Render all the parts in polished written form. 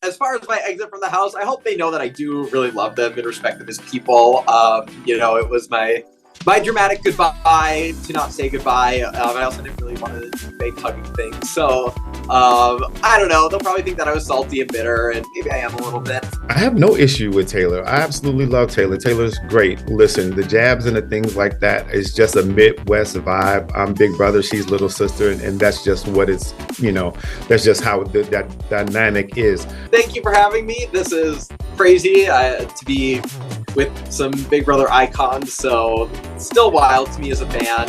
as far as my exit from the house, I hope they know that I do really love them and respect them as people. It was my dramatic goodbye to not say goodbye. I also didn't really want to do fake hugging things. So, I don't know. They'll probably think that I was salty and bitter, and maybe I am a little bit. I have no issue with Taylor. I absolutely love Taylor. Taylor's great. Listen, the jabs and the things like that is just a Midwest vibe. I'm big brother, she's little sister, and that's just what it's, that's just how that dynamic is. Thank you for having me. This is crazy to be with some Big Brother icons, so it's still wild to me as a fan.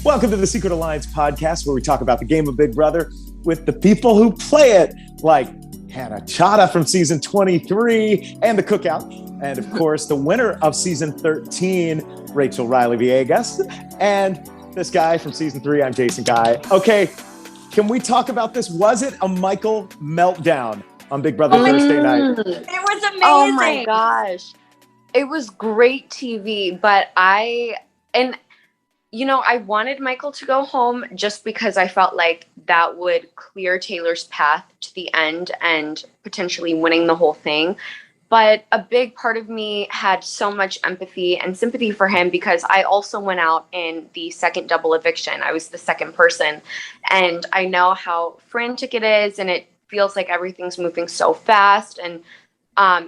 Welcome to the Secret Alliance podcast, where we talk about the game of Big Brother with the people who play it, like Hannah Chata from season 23 and the Cookout, and of course the winner of season 13, Rachel Riley Villegas, and this guy from season 3, I'm Jason Guy. Okay, can we talk about this? Was it a Michael meltdown on Big Brother Thursday night? It was amazing. Oh my gosh. It was great TV, but I wanted Michael to go home just because I felt like that would clear Taylor's path to the end and potentially winning the whole thing. But a big part of me had so much empathy and sympathy for him because I also went out in the second double eviction. I was the second person, and I know how frantic it is, and it feels like everything's moving so fast, and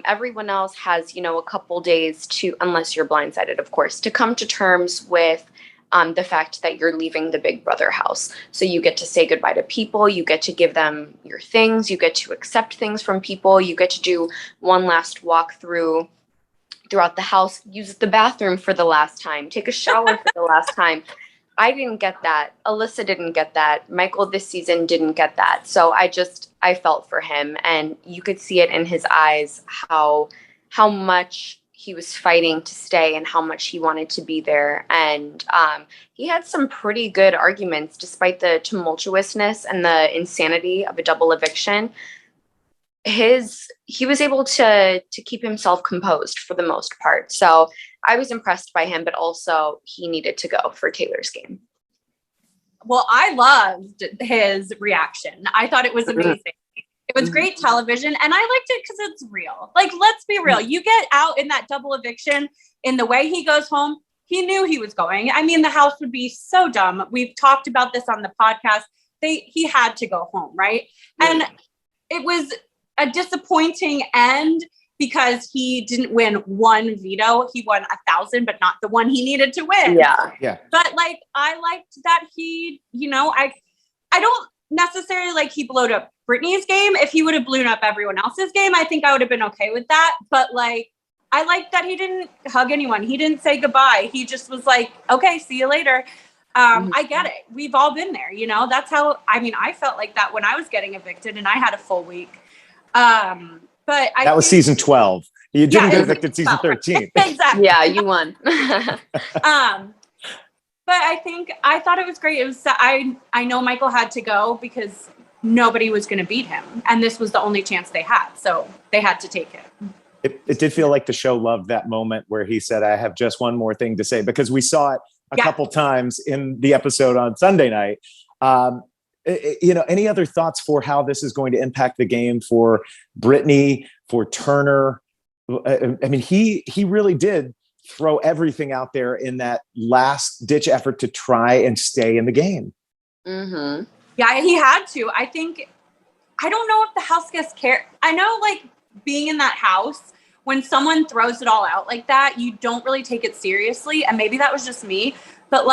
everyone else has, a couple days to, unless you're blindsided, of course, to come to terms with the fact that you're leaving the Big Brother house. So you get to say goodbye to people, you get to give them your things, you get to accept things from people, you get to do one last walk throughout the house, use the bathroom for the last time, take a shower for the last time. I didn't get that. Alyssa didn't get that. Michael this season didn't get that. So I felt for him, and you could see it in his eyes how much he was fighting to stay and how much he wanted to be there. And he had some pretty good arguments despite the tumultuousness and the insanity of a double eviction. He was able to keep himself composed for the most part. So I was impressed by him, but also he needed to go for Taylor's game. Well, I loved his reaction. I thought it was amazing. It was great television, and I liked it because it's real. Like, let's be real. You get out in that double eviction, in the way he goes home, he knew he was going. I mean, the house would be so dumb. We've talked about this on the podcast. He had to go home, right? Yeah. And it was a disappointing end because he didn't win one veto. He won 1,000, but not the one he needed to win. Yeah. But I liked that he, I don't necessarily like he blowed up Brittany's game. If he would have blown up everyone else's game, I think I would have been okay with that. But I like that he didn't hug anyone. He didn't say goodbye. He just was like, okay, see you later. I get it. We've all been there, that's how, I felt like that when I was getting evicted and I had a full week. But that was season 12. You didn't get evicted season 13. Exactly. Yeah, you won. But I thought it was great. It was, I know Michael had to go because nobody was going to beat him. And this was the only chance they had. So they had to take it. It did feel like the show loved that moment where he said, I have just one more thing to say, because we saw it a couple times in the episode on Sunday night. Any other thoughts for how this is going to impact the game for Brittany, for Turner? He really did throw everything out there in that last ditch effort to try and stay in the game. Mm-hmm. Yeah, he had to. I don't know if the house guests care. I know being in that house, when someone throws it all out like that, you don't really take it seriously. And maybe that was just me, but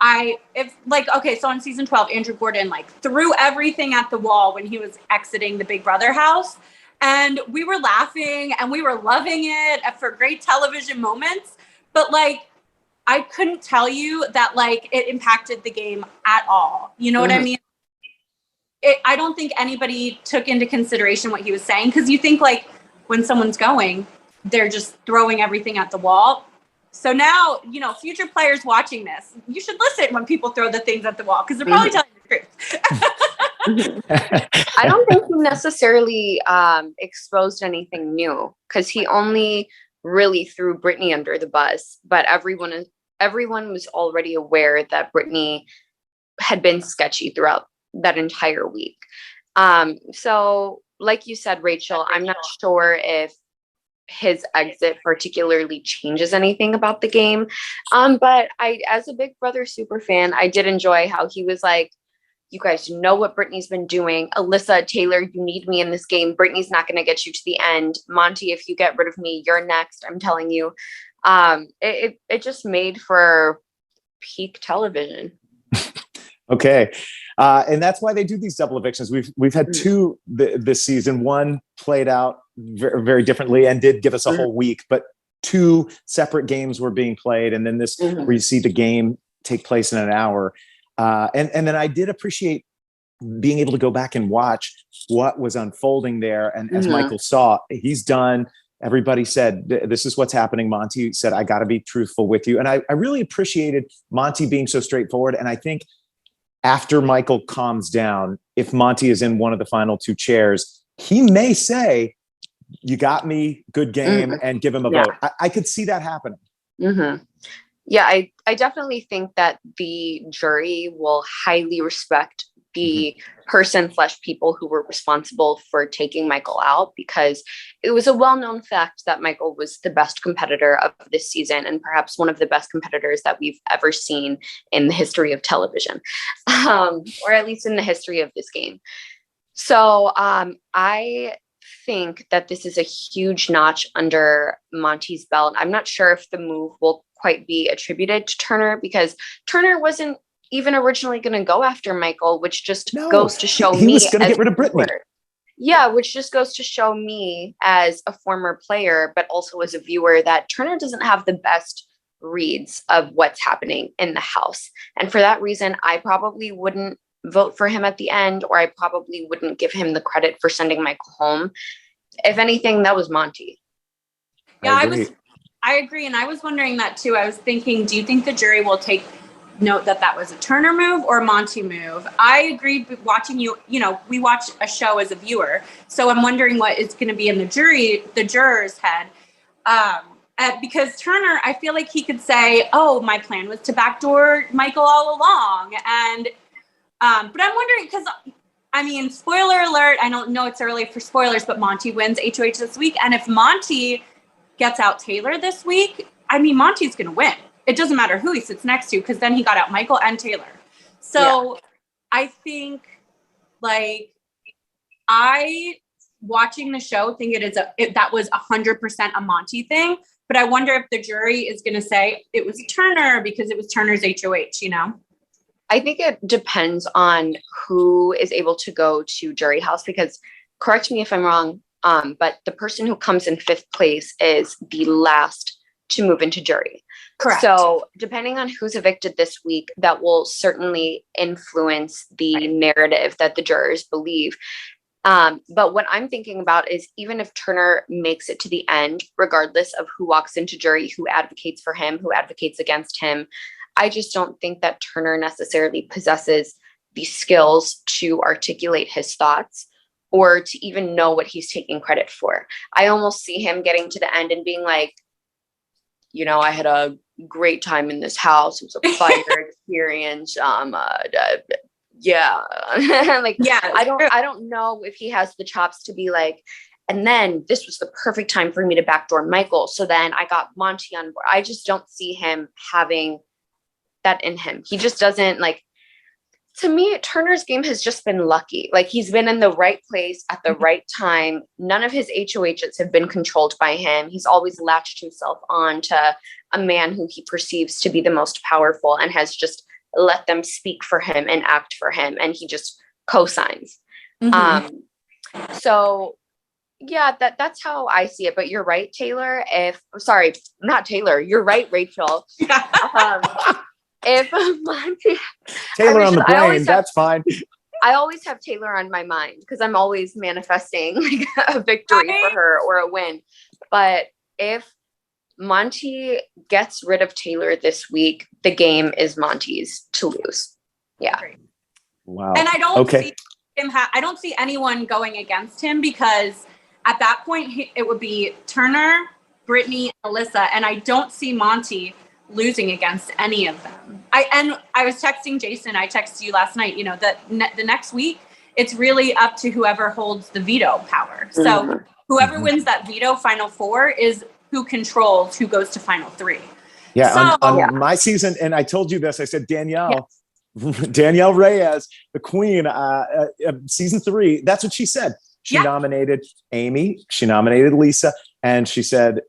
so on season 12, Andrew Gordon threw everything at the wall when he was exiting the Big Brother house. And we were laughing and we were loving it for great television moments. But I couldn't tell you that it impacted the game at all. You know what I mean? I don't think anybody took into consideration what he was saying. Cause you think when someone's going, they're just throwing everything at the wall. So now, future players watching this, you should listen when people throw the things at the wall because they're probably telling the truth. I don't think he necessarily exposed anything new because he only really threw Brittany under the bus, but everyone was already aware that Brittany had been sketchy throughout that entire week. So like you said, Rachel, I'm not sure if his exit particularly changes anything about the game. But as a Big Brother super fan, I did enjoy how he was like, you guys know what Brittany's been doing. Alyssa, Taylor, you need me in this game. Brittany's not going to get you to the end. Monty, if you get rid of me, you're next. I'm telling you. It just made for peak television. Okay. And that's why they do these double evictions. We've had two this season. One played out very, very differently and did give us a whole week, but two separate games were being played. And then this where you see the game take place in an hour. And then I did appreciate being able to go back and watch what was unfolding there. And as Michael saw, he's done. Everybody said, this is what's happening. Monty said, I got to be truthful with you. And I really appreciated Monty being so straightforward. And I think after Michael calms down, if Monty is in one of the final two chairs, he may say, you got me, good game, and give him a vote. I could see that happening. Yeah, I definitely think that the jury will highly respect the person/people who were responsible for taking Michael out, because it was a well-known fact that Michael was the best competitor of this season and perhaps one of the best competitors that we've ever seen in the history of television, or at least in the history of this game. So I think that this is a huge notch under Monty's belt. I'm not sure if the move will quite be attributed to Turner, because Turner wasn't even originally going to go after Michael, which just goes to show me he was going to get rid of Brittany. Yeah, which just goes to show me as a former player, but also as a viewer, that Turner doesn't have the best reads of what's happening in the house. And for that reason, I probably wouldn't vote for him at the end, or I probably wouldn't give him the credit for sending Michael home. If anything, that was Monty. Yeah, I agree. And I was wondering that too. I was thinking, do you think the jury will take note that that was a Turner move or a Monty move? I agree. Watching we watch a show as a viewer. So I'm wondering what is going to be in the juror's head. Because Turner, I feel like he could say, oh, my plan was to backdoor Michael all along. And, but I'm wondering, because I mean, spoiler alert, I don't know it's early for spoilers, but Monty wins HOH this week. And if Monty gets out Taylor this week, I mean, Monty's going to win. It doesn't matter who he sits next to, because then he got out Michael and Taylor. So I think, like, watching the show, think that was 100% a Monty thing. But I wonder if the jury is going to say it was Turner because it was Turner's HOH, you know? I think it depends on who is able to go to jury house, because, correct me if I'm wrong, but the person who comes in fifth place is the last to move into jury. Correct. So depending on who's evicted this week, that will certainly influence the narrative that the jurors believe. But what I'm thinking about is, even if Turner makes it to the end, regardless of who walks into jury, who advocates for him, who advocates against him, I just don't think that Turner necessarily possesses the skills to articulate his thoughts or to even know what he's taking credit for. I almost see him getting to the end and being like, I had a great time in this house. It was a fire experience. Yeah. I don't know if he has the chops to be like, and then this was the perfect time for me to backdoor Michael. So then I got Monty on board. I just don't see him having that in him. He just doesn't, like, to me, Turner's game has just been lucky. Like, he's been in the right place at the right time. None of his HOHs have been controlled by him. He's always latched himself on to a man who he perceives to be the most powerful and has just let them speak for him and act for him. And he just co-signs. So yeah, that's how I see it. But you're right, Taylor. Not Taylor. You're right, Rachel. If Monty, Taylor on the brain, that's fine. I always have Taylor on my mind because I'm always manifesting like a victory for her or a win. But if Monty gets rid of Taylor this week, the game is Monty's to lose. Yeah. Wow. And I don't see him. I don't see anyone going against him, because at that point it would be Turner, Brittany, Alyssa, and I don't see Monty losing against any of them. I was texting Jason, I texted you last night, that the next week, it's really up to whoever holds the veto power. So whoever wins that veto final four is who controls who goes to final three. Yeah, so, on my season, and I told you this, I said, Danielle Reyes, the queen, season 3, that's what she said. She nominated Amy, she nominated Lisa, and she said,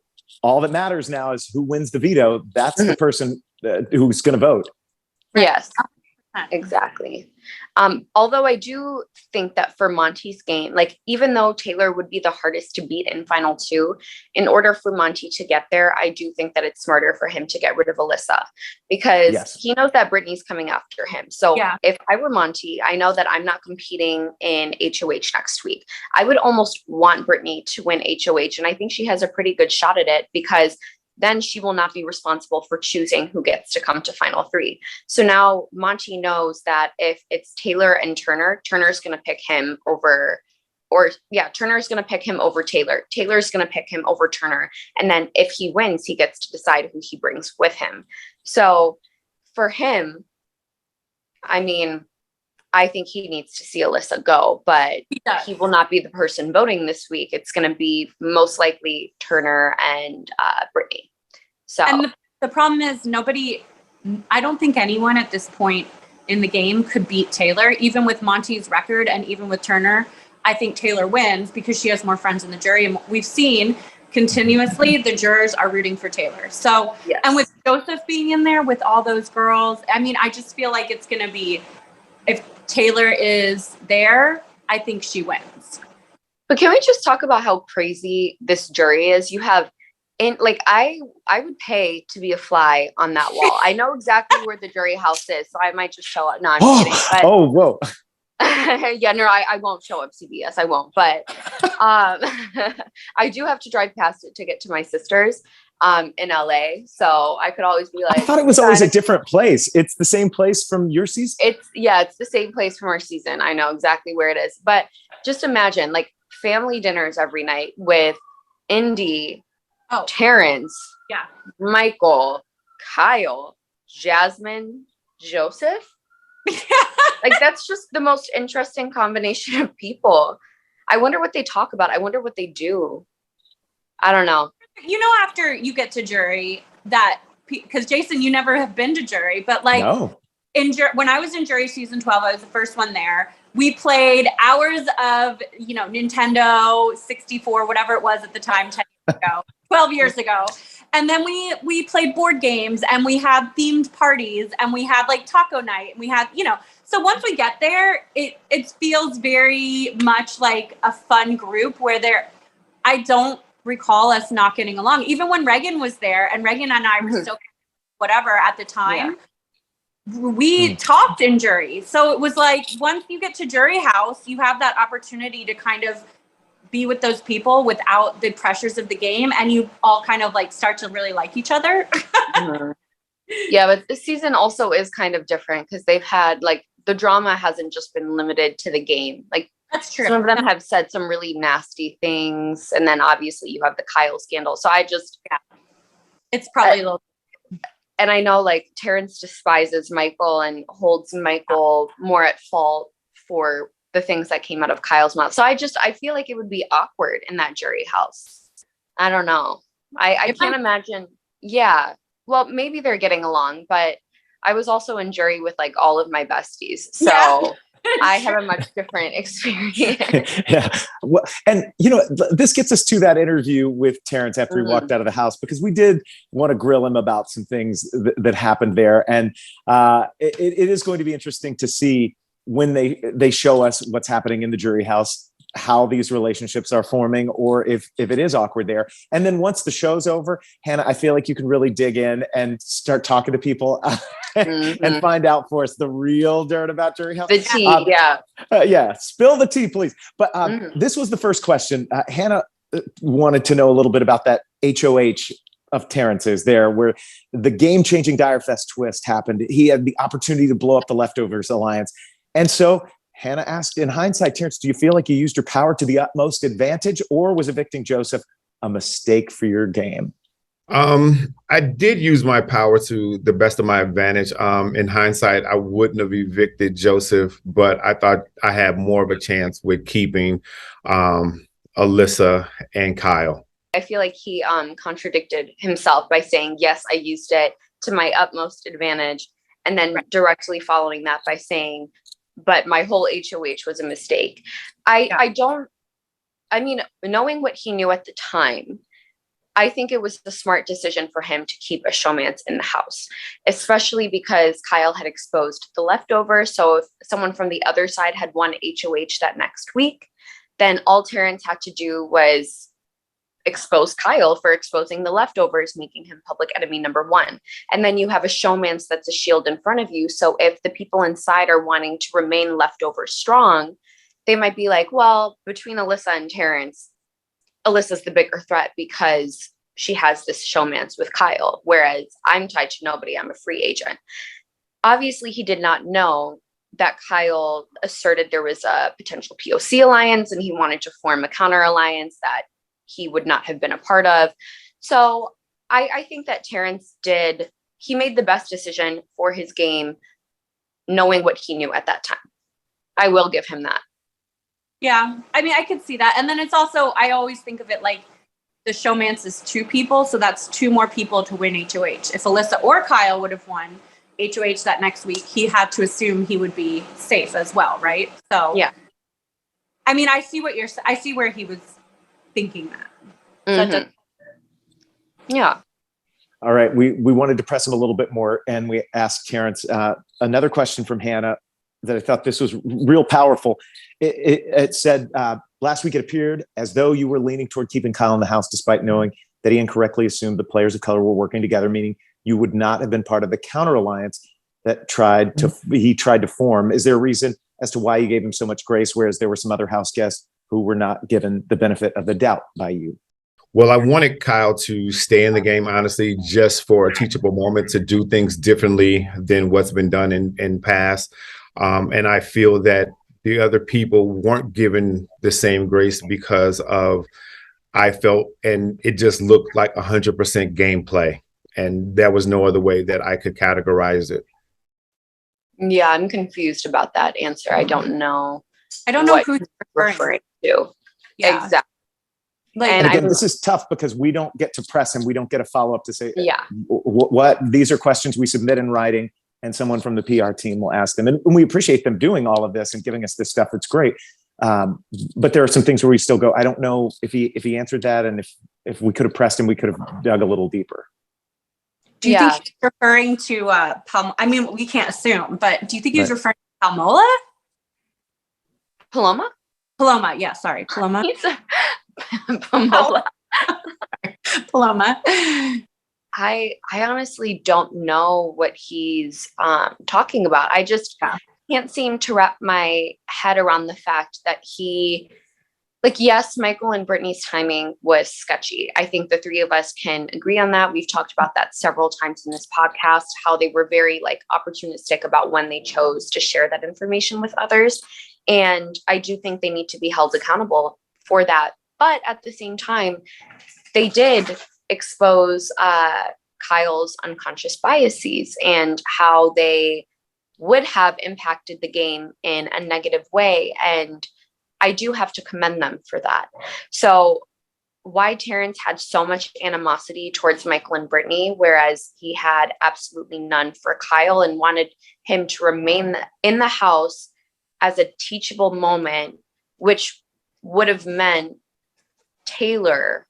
all that matters now is who wins the veto. That's the person who's going to vote. Yes, exactly. Although I do think that for Monty's game, like even though Taylor would be the hardest to beat in final 2, in order for Monty to get there, I do think that it's smarter for him to get rid of Alyssa because he knows that Brittany's coming after him. So if I were Monty, I know that I'm not competing in HOH next week. I would almost want Brittany to win HOH. And I think she has a pretty good shot at it because then she will not be responsible for choosing who gets to come to final 3. So now Monty knows that if it's Taylor and Turner, Turner's going to pick him over, Turner's going to pick him over Taylor. Taylor's going to pick him over Turner. And then if he wins, he gets to decide who he brings with him. So for him, I mean, I think he needs to see Alyssa go, but he will not be the person voting this week. It's going to be most likely Turner and Brittany. So, and the problem is I don't think anyone at this point in the game could beat Taylor, even with Monty's record and even with Turner. I think Taylor wins because she has more friends in the jury. And we've seen continuously the jurors are rooting for Taylor. So, and with Joseph being in there with all those girls, I mean, I just feel like it's going to be, if Taylor is there, I think she wins. But can we just talk about how crazy this jury is? You have, I would pay to be a fly on that wall. I know exactly where the jury house is, so I might just show up. No, I'm kidding. But, whoa. I won't show up CBS. I won't. But I do have to drive past it to get to my sister's in LA. So I could always be like, I thought it was always a different place. It's the same place from your season? It's the same place from our season. I know exactly where it is. But just imagine like family dinners every night with Indy, Terrance, Michael, Kyle, Jasmine, Joseph. Like that's just the most interesting combination of people. I wonder what they talk about. I wonder what they do. I don't know. After you get to jury that, because Jason, you never have been to jury, but like when I was in jury season 12, I was the first one there. We played hours of, Nintendo 64, whatever it was at the time, 10 years ago, 12 years ago. And then we played board games and we had themed parties and we had like taco night and we had, so once we get there, it feels very much like a fun group where I don't recall us not getting along. Even when Reagan was there and Reagan and I were still whatever at the time, we talked in jury. So it was like, once you get to jury house, you have that opportunity to kind of be with those people without the pressures of the game. And you all kind of like start to really like each other. Yeah, but this season also is kind of different because they've had like the drama hasn't just been limited to the game. Like that's true. Some of them have said some really nasty things. And then obviously you have the Kyle scandal. So it's probably a little. And I know like Terrance despises Michael and holds Michael more at fault for the things that came out of Kyle's mouth. So I feel like it would be awkward in that jury house. I don't know. I can't imagine. Yeah. Well, maybe they're getting along, but I was also in jury with like all of my besties. So I have a much different experience. Well, and this gets us to that interview with Terrance after he walked out of the house, because we did want to grill him about some things that happened there. And it is going to be interesting to see when they show us what's happening in the jury house, how these relationships are forming, or if it is awkward there. And then once the show's over, Hannah, I feel like you can really dig in and start talking to people and find out for us the real dirt about jury house. The tea, spill the tea, please. But this was the first question. Hannah wanted to know a little bit about that HOH of Terrance's there, where the game-changing Dire Fest twist happened. He had the opportunity to blow up the Leftovers alliance. And so Hannah asked, in hindsight, Terrance, do you feel like you used your power to the utmost advantage, or was evicting Joseph a mistake for your game? I did use my power to the best of my advantage. In hindsight, I wouldn't have evicted Joseph, but I thought I had more of a chance with keeping Alyssa and Kyle. I feel like he contradicted himself by saying, yes, I used it to my utmost advantage. And then directly following that by saying, but my whole HOH was a mistake. I mean, knowing what he knew at the time, I think it was the smart decision for him to keep a showmance in the house, especially because Kyle had exposed the leftovers. So if someone from the other side had won HOH that next week, then all Terrance had to do was expose Kyle for exposing the leftovers, making him public enemy number one. And then you have a showmance that's a shield in front of you. So if the people inside are wanting to remain leftover strong, they might be like, well, between Alyssa and Terrance, Alyssa's the bigger threat because she has this showmance with Kyle, whereas I'm tied to nobody. I'm a free agent. Obviously, he did not know that Kyle asserted there was a potential POC alliance and he wanted to form a counter alliance that he would not have been a part of. So I think that Terrance he made the best decision for his game, knowing what he knew at that time. I will give him that. Yeah, I mean, I could see that. And then it's also, I always think of it like the showmance is two people. So that's two more people to win HOH. If Alyssa or Kyle would have won HOH that next week, he had to assume he would be safe as well, right? So yeah. I mean, I see where he was thinking that. Mm-hmm. Yeah. All right. We wanted to press him a little bit more, and we asked Terrance another question from Hannah that I thought this was real powerful. It said, last week it appeared as though you were leaning toward keeping Kyle in the house despite knowing that he incorrectly assumed the players of color were working together, meaning you would not have been part of the counter alliance that he tried to form. Is there a reason as to why you gave him so much grace, whereas there were some other house guests who were not given the benefit of the doubt by you? Well, I wanted Kyle to stay in the game, honestly, just for a teachable moment to do things differently than what's been done in past. And I feel that the other people weren't given the same grace because of, I felt, and it just looked like 100% gameplay. And there was no other way that I could categorize it. Yeah, I'm confused about that answer. I don't know. I don't know who's referring to. Yeah. Exactly. And again, this is tough because we don't get to press him. We don't get a follow-up to say, what these are questions we submit in writing, and someone from the PR team will ask them. And we appreciate them doing all of this and giving us this stuff. It's great. But there are some things where we still go, I don't know if he answered that. And if we could have pressed him, we could have dug a little deeper. Do you think he's referring to I mean, we can't assume, but do you think he was referring to Palmola? Paloma, yeah, sorry. Paloma. Palmola. Paloma. I honestly don't know what he's talking about. I just can't seem to wrap my head around the fact that yes, Michael and Brittany's timing was sketchy. I think the three of us can agree on that. We've talked about that several times in this podcast, how they were very opportunistic about when they chose to share that information with others. And I do think they need to be held accountable for that. But at the same time, they did expose Kyle's unconscious biases and how they would have impacted the game in a negative way. And I do have to commend them for that. So why Terrance had so much animosity towards Michael and Brittany, whereas he had absolutely none for Kyle and wanted him to remain in the house as a teachable moment, which would have meant Taylor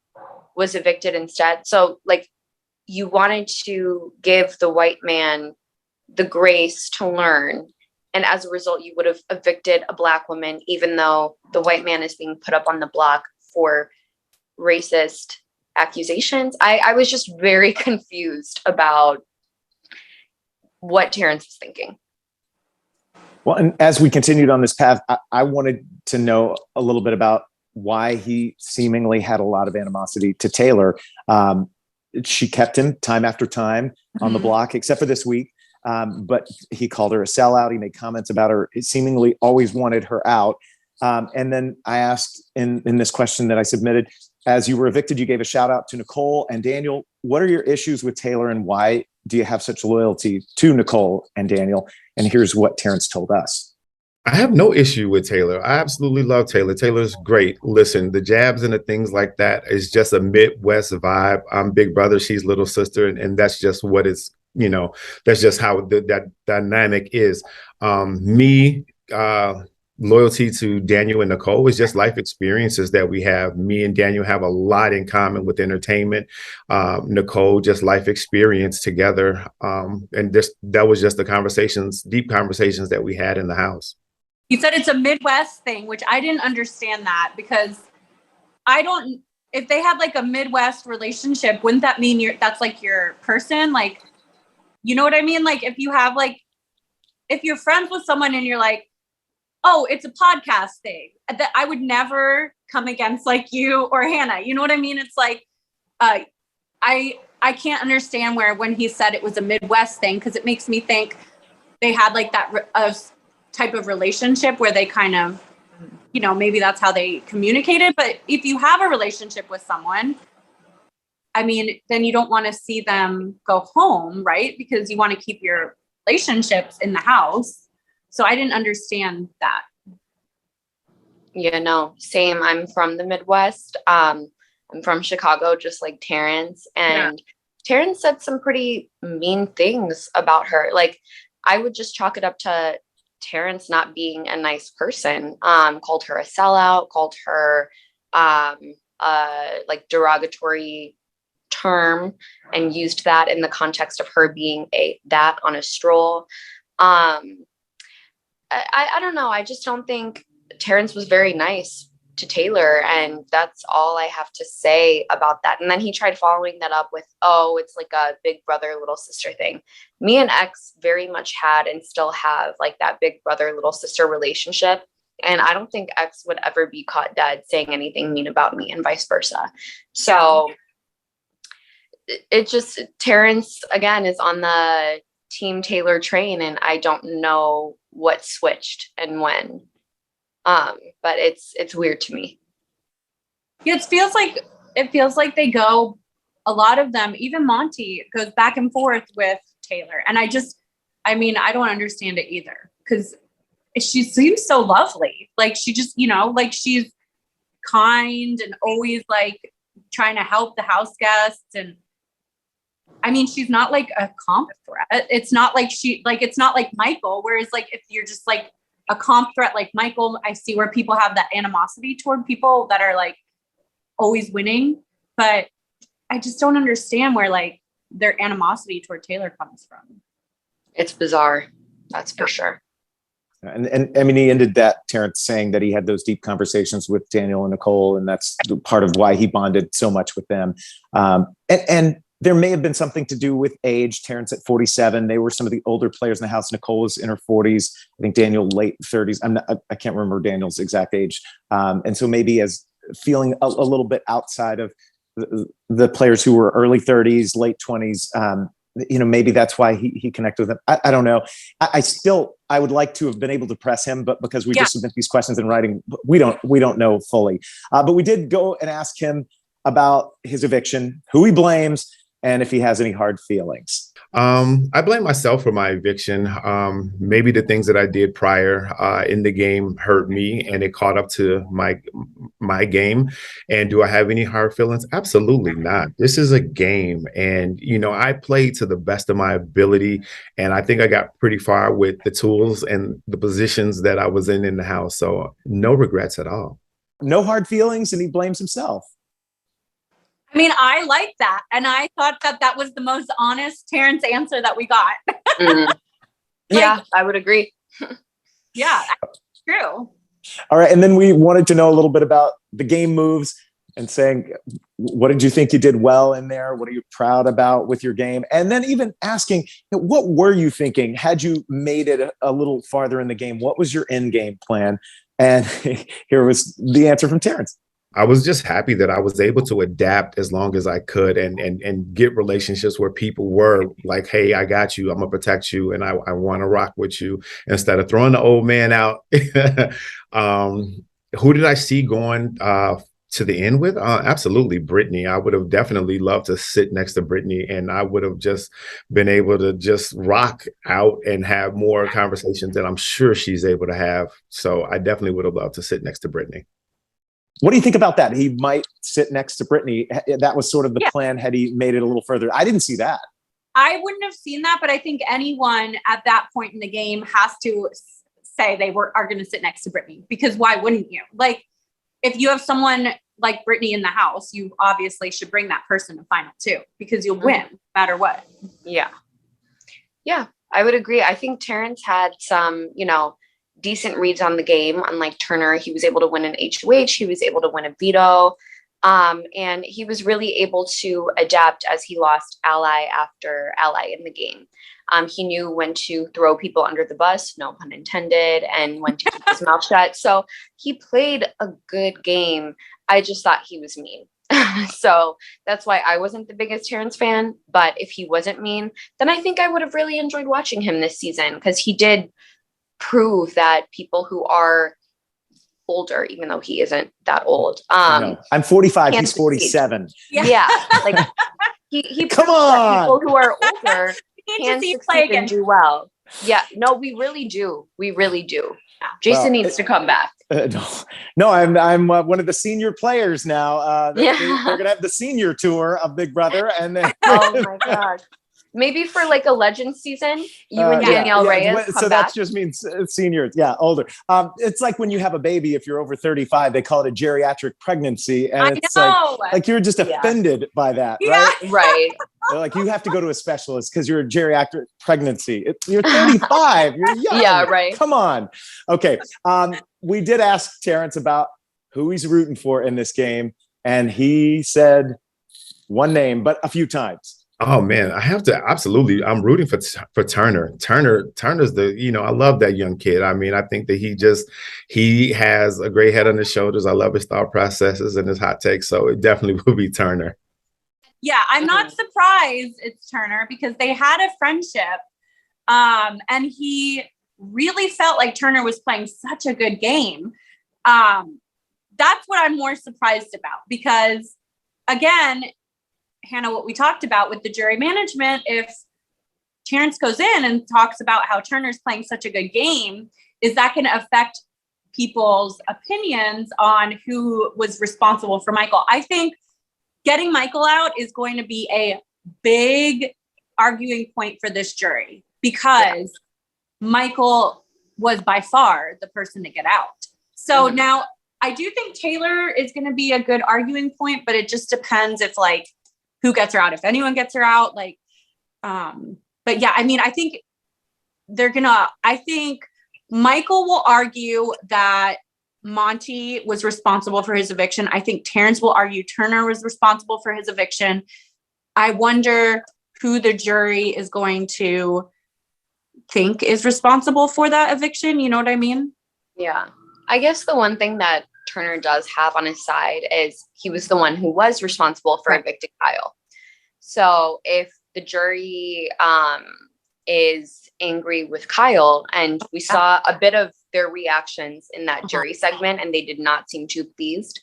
was evicted instead. So you wanted to give the white man the grace to learn. And as a result, you would have evicted a Black woman, even though the white man is being put up on the block for racist accusations. I was just very confused about what Terrance was thinking. Well, and as we continued on this path, I wanted to know a little bit about why he seemingly had a lot of animosity to Taylor. She kept him time after time on the block, except for this week. But he called her a sellout. He made comments about her. He seemingly always wanted her out. And then I asked in this question that I submitted, as you were evicted, you gave a shout out to Nicole and Daniel. What are your issues with Taylor, and why do you have such loyalty to Nicole and Daniel? And here's what Terrance told us. I have no issue with Taylor. I absolutely love Taylor. Taylor's great. Listen, the jabs and the things like that is just a Midwest vibe. I'm big brother, she's little sister, and that's just what it's, that's just how that dynamic is. Me, loyalty to Daniel and Nicole is just life experiences that we have. Me and Daniel have a lot in common with entertainment. Nicole, just life experience together. And that was just the conversations, deep conversations that we had in the house. You said it's a Midwest thing, which I didn't understand that, because if they had like a Midwest relationship, wouldn't that mean that's like your person? Like, you know what I mean? Like if you're friends with someone and you're like, oh, it's a podcast thing, that I would never come against like you or Hannah. You know what I mean? It's like, I can't understand when he said it was a Midwest thing, because it makes me think they had like that type of relationship where they kind of, maybe that's how they communicated. But if you have a relationship with someone, I mean, then you don't want to see them go home, right? Because you want to keep your relationships in the house. So I didn't understand that. Yeah, no, same. I'm from the Midwest. I'm from Chicago, just like Terrance. And Terrance said some pretty mean things about her. Like, I would just chalk it up to Terrance not being a nice person. Called her a sellout, called her like derogatory term, and used that in the context of her being that on a stroll. I don't know. I just don't think Terrance was very nice to Taylor, and that's all I have to say about that. And then he tried following that up with, oh, it's like a big brother, little sister thing. Me and X very much had and still have like that big brother, little sister relationship. And I don't think X would ever be caught dead saying anything mean about me, and vice versa. So it just, Terrance again is on the Team Taylor train, and I don't know what switched and when. But it's weird to me. Yeah, it feels like they go, a lot of them, even Monty goes back and forth with Taylor. And I don't understand it either, because she seems so lovely. Like she just, like she's kind and always like trying to help the house guests. And I mean, she's not like a comp threat. It's not like it's not like Michael, whereas like if you're just like a comp threat like Michael, I see where people have that animosity toward people that are like always winning. But I just don't understand where like their animosity toward Taylor comes from. It's bizarre. That's for sure. And I mean, he ended that, Terrance, saying that he had those deep conversations with Daniel and Nicole, and that's part of why he bonded so much with them. And there may have been something to do with age. Terrance at 47, they were some of the older players in the house. Nicole was in her 40s. I think Daniel late 30s. I can't remember Daniel's exact age. And so maybe as feeling a little bit outside of the players who were early 30s, late 20s, maybe that's why he connected with them. I don't know. I would like to have been able to press him, but because we just submit these questions in writing, we don't know fully. But we did go and ask him about his eviction, who he blames, and if he has any hard feelings. I blame myself for my eviction. Maybe the things that I did prior in the game hurt me, and it caught up to my game. And do I have any hard feelings? Absolutely not. This is a game, and I played to the best of my ability, and I think I got pretty far with the tools and the positions that I was in the house. So no regrets at all. No hard feelings, and he blames himself. I mean, I like that. And I thought that was the most honest Terrance answer that we got. Yeah, I would agree. Yeah, true. All right. And then we wanted to know a little bit about the game moves and saying, what did you think you did well in there? What are you proud about with your game? And then even asking, what were you thinking? Had you made it a little farther in the game? What was your end game plan? And here was the answer from Terrance. I was just happy that I was able to adapt as long as I could and get relationships where people were like, hey, I got you. I'm gonna protect you and I want to rock with you instead of throwing the old man out. Who did I see going to the end with? Absolutely, Brittany. I would have definitely loved to sit next to Brittany, and I would have just been able to just rock out and have more conversations that I'm sure she's able to have. So I definitely would have loved to sit next to Brittany. What do you think about that? He might sit next to Brittany. That was sort of the plan had he made it a little further. I didn't see that. I wouldn't have seen that, but I think anyone at that point in the game has to say they are going to sit next to Brittany, because why wouldn't you? Like, if you have someone like Brittany in the house, you obviously should bring that person to final two, because you'll win no matter what. Yeah. Yeah, I would agree. I think Terrance had some, decent reads on the game. Unlike Turner, he was able to win an HOH. He was able to win a veto. And he was really able to adapt as he lost ally after ally in the game. He knew when to throw people under the bus, no pun intended, and when to keep his mouth shut. So he played a good game. I just thought he was mean. So that's why I wasn't the biggest Terrance fan. But if he wasn't mean, then I think I would have really enjoyed watching him this season, because he did prove that people who are older, even though he isn't that old. No. I'm 45. He's 47. Yeah. Like he come on. People who are older can succeed and do well. Yeah. No, we really do. We really do. Jason needs to come back. No, I'm one of the senior players now. They're going to have the senior tour of Big Brother, and then oh my god. Maybe for like a legend season, you and Danielle Reyes come so back. That just means seniors. Yeah, older. It's like when you have a baby, if you're over 35, they call it a geriatric pregnancy. And it's like you're just offended by that, right? Right. They're like, you have to go to a specialist because you're a geriatric pregnancy. You're 35. You're young. Yeah, right. Come on. Okay. We did ask Terrance about who he's rooting for in this game, and he said one name, but a few times. Oh man, I have to absolutely. I'm rooting for Turner. Turner's I love that young kid. I mean, I think that he has a great head on his shoulders. I love his thought processes and his hot takes. So it definitely will be Turner. Yeah, I'm not surprised it's Turner, because they had a friendship, and he really felt like Turner was playing such a good game. That's what I'm more surprised about, because again, Hannah, what we talked about with the jury management, if Terrance goes in and talks about how Turner's playing such a good game, is that going to affect people's opinions on who was responsible for Michael? I think getting Michael out is going to be a big arguing point for this jury, because Michael was by far the person to get out. So now I do think Taylor is going to be a good arguing point, but it just depends if who gets her out, if anyone gets her out, but yeah, I mean, I think Michael will argue that Monty was responsible for his eviction. I think Terrance will argue Turner was responsible for his eviction. I wonder who the jury is going to think is responsible for that eviction. You know what I mean? Yeah. I guess the one thing that Turner does have on his side is he was the one who was responsible for evicting Kyle. So if the jury is angry with Kyle, and we saw a bit of their reactions in that jury segment, and they did not seem too pleased,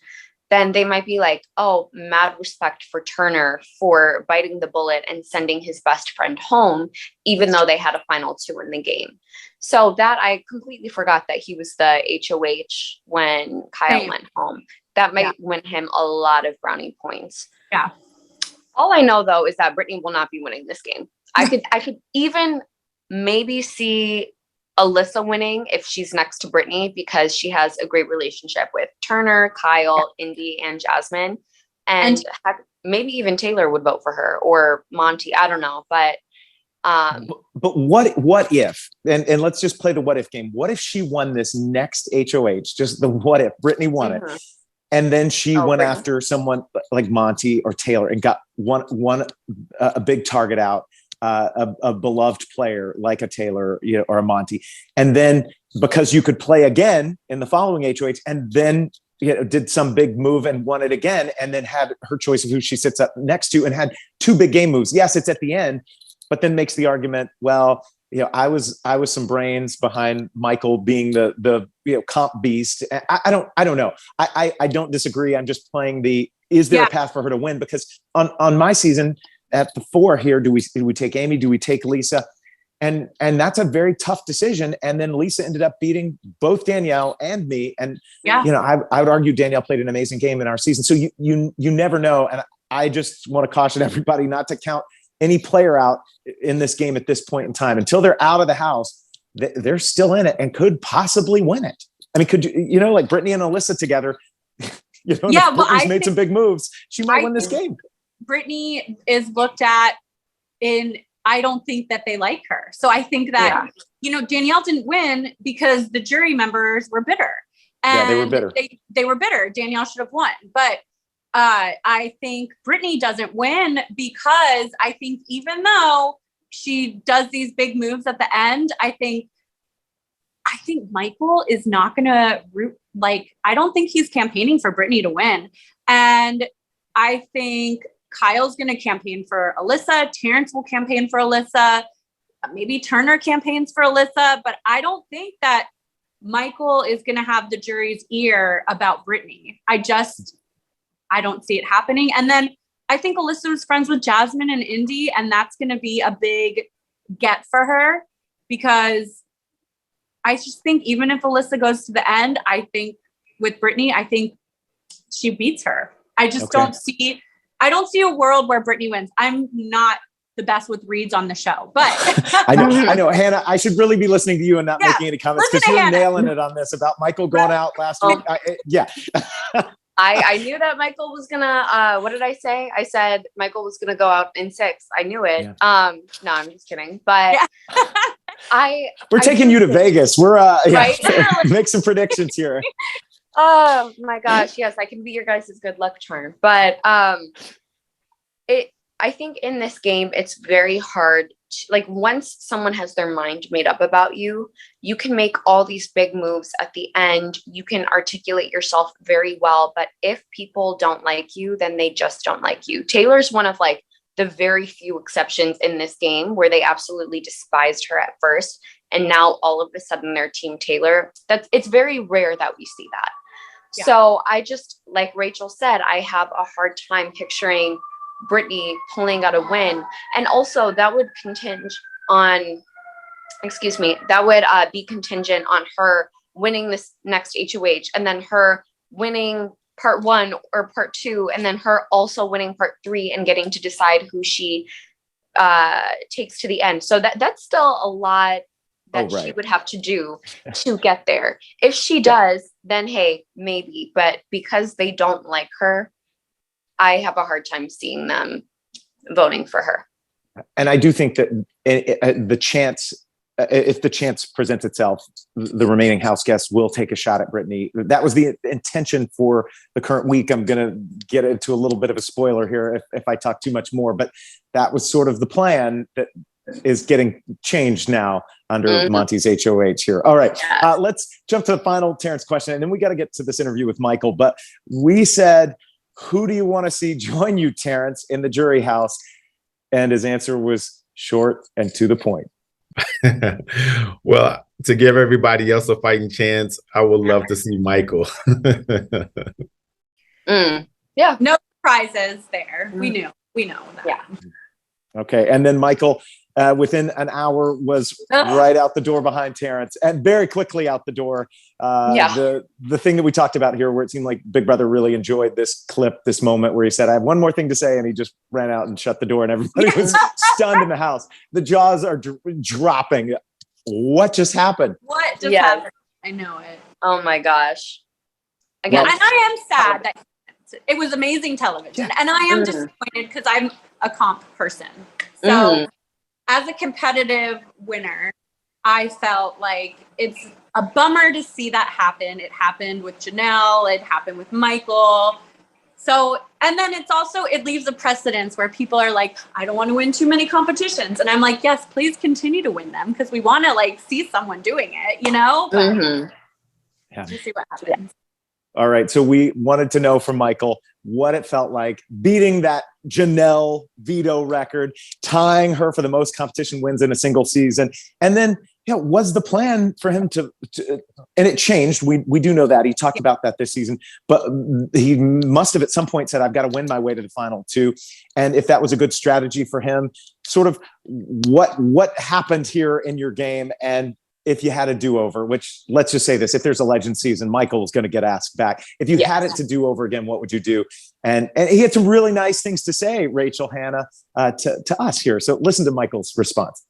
then they might be like, oh, mad respect for Turner for biting the bullet and sending his best friend home, even though they had a final two in the game. So that I completely forgot that he was the HOH when Kyle went home. That might win him a lot of brownie points. Yeah. All I know though is that Brittany will not be winning this game. I could even maybe see Alyssa winning if she's next to Brittany, because she has a great relationship with Turner, Kyle, Indy, and Jasmine. And maybe even Taylor would vote for her, or Monty. I don't know. But what if, and let's just play the what if game. What if she won this next HOH? Just the what if Brittany won it. And then she went after someone like Monty or Taylor and got a big target out, a beloved player like a Taylor, or a Monty. And then because you could play again in the following HOH, and then did some big move and won it again, and then had her choice of who she sits up next to and had two big game moves. Yes, it's at the end, but then makes the argument, well, I was some brains behind Michael being the comp beast. I don't know. I don't disagree. I'm just playing is there a path for her to win? Because on my season at the 4 here, do we take Amy? Do we take Lisa? And that's a very tough decision. And then Lisa ended up beating both Danielle and me. And I would argue Danielle played an amazing game in our season. So you never know. And I just want to caution everybody not to count any player out in this game at this point in time. Until they're out of the house, they're still in it and could possibly win it. I mean, could like Brittany and Alyssa together, Brittany's made some big moves. She might win this game. Brittany is looked at I don't think that they like her. So I think that, Danielle didn't win because the jury members were bitter. And they were bitter. They were bitter. Danielle should have won. But I think Brittany doesn't win because I think even though she does these big moves at the end, I think Michael is not going to I don't think he's campaigning for Brittany to win. And I think Kyle's going to campaign for Alyssa. Terrance will campaign for Alyssa. Maybe Turner campaigns for Alyssa. But I don't think that Michael is going to have the jury's ear about Brittany. I don't see it happening. And then I think Alyssa was friends with Jasmine and Indy, and that's going to be a big get for her because I just think even if Alyssa goes to the end, I think with Brittany, I think she beats her. I just don't see a world where Brittany wins. I'm not the best with reads on the show, but I know, Hannah, I should really be listening to you and not making any comments because you're nailing it on this about Michael going out last week. I knew that Michael was gonna, what did I say? I said Michael was gonna go out in 6. I knew it. Yeah. No, I'm just kidding. But we're taking you to Vegas. We're right? Make some predictions here. Oh my gosh. Yes, I can be your guys' good luck charm. But I think in this game, it's very hard. Once someone has their mind made up about you, you can make all these big moves at the end. You can articulate yourself very well. But if people don't like you, then they just don't like you. Taylor's one of the very few exceptions in this game where they absolutely despised her at first. And now all of a sudden they're Team Taylor. It's very rare that we see that. Yeah. So I just, like Rachel said, I have a hard time picturing Brittany pulling out a win. And also that would be contingent on her winning this next HOH and then her winning part 1 or part 2 and then her also winning part 3 and getting to decide who she takes to the end. So that's still a lot that she would have to do to get there. If she does, then hey, maybe. But because they don't like her, I have a hard time seeing them voting for her. And I do think that the chance, if the chance presents itself, the remaining house guests will take a shot at Brittany. That was the intention for the current week. I'm going to get into a little bit of a spoiler here if I talk too much more, but that was sort of the plan that is getting changed now under Monty's HOH here. All right, let's jump to the final Terrance question, and then we got to get to this interview with Michael. But we said, who do you want to see join you, Terrance, in the jury house? And his answer was short and to the point. Well, to give everybody else a fighting chance, I would love to see Michael. Yeah, no surprises there. We know that. Yeah. Okay, and then Michael, within an hour, was right out the door behind Terrance, and very quickly out the door. The thing that we talked about here, where it seemed like Big Brother really enjoyed this clip, this moment where he said, "I have one more thing to say," and he just ran out and shut the door, and everybody was stunned in the house. The jaws are dropping. What just happened? What just happened? I know it. Oh my gosh! Again, and I am sad that it was amazing television, and I am disappointed because I'm a comp person. So as a competitive winner, I felt like it's a bummer to see that happen. It happened with Janelle. It happened with Michael. So, and then it leaves a precedence where people are like, I don't want to win too many competitions. And I'm like, yes, please continue to win them because we want to see someone doing it, But we'll see what happens. All right. So we wanted to know from Michael what it felt like beating that Janelle veto record, tying her for the most competition wins in a single season. And then, was the plan for him to and it changed. We do know that. He talked about that this season, but he must have at some point said, I've got to win my way to the final too. And if that was a good strategy for him, sort of what happened here in your game, and if you had a do-over, which let's just say this, if there's a legend season, Michael's going to get asked back. If you had it to do over again, what would you do? And he had some really nice things to say, Rachel, Hannah, to us here. So listen to Michael's response.